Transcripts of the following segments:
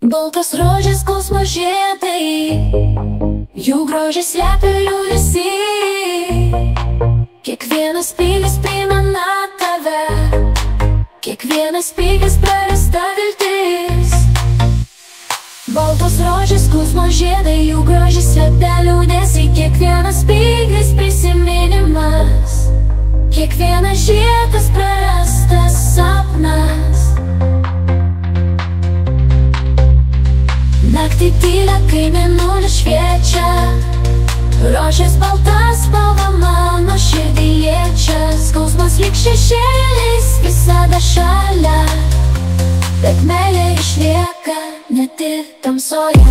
Baltos rožės skausmo žiedai, jų grožį slepia liūdesy. Kiekvienas spygis primena tave, kiekvienas spygis prarasta viltis. Baltos rožės skausmo žiedai, jų grožį slepia liūdesy. Kiekvienas spygis prisiminimas, kiekvienas žiedas prarastas sapnas. Naktį tylia, kai mėnulis šviečia, rožės baltas spalva mano širdį liečia. Skausmas lyg šešėlis visada šalia, bet meilė išlieka net ir tamsoje.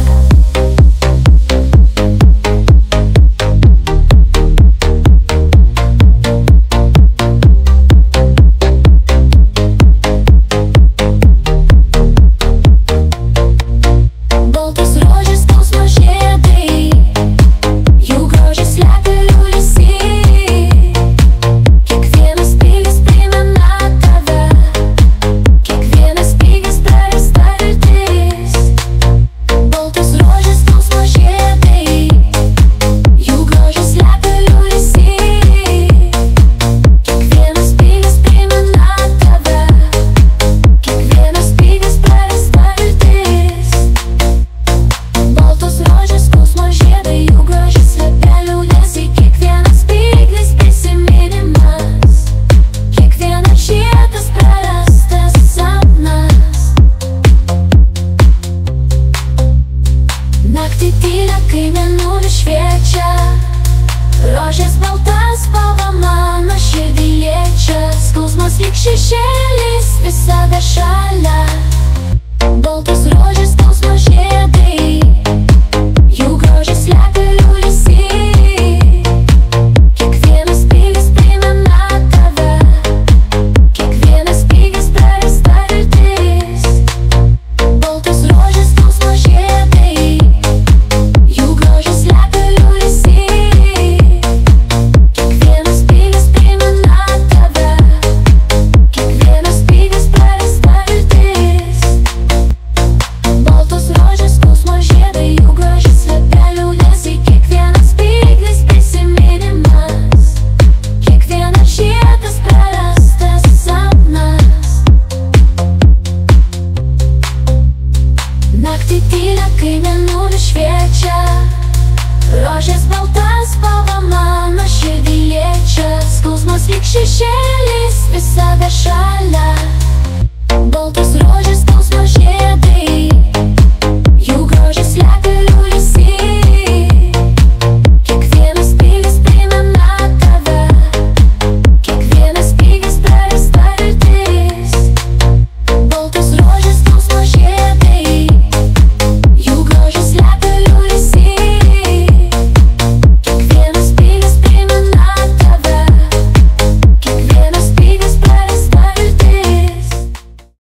Kai mėnulis šviečia, rožės baltas spalva mano širdį liečia. Skausmas lyg šešėlis visada šalia, baltos rožės skausmo žiedai, jų grožį slepia liūdesy. Kiekvienas spygis primena tave, kiekvienas spygis prarasta viltis. Baltos rožės skausmo žiedai, kai mėnulis šviečia, rožės baltas spalva mano širdį liečia. Skausmas lyg šešėlis visada šalia, baltos rožės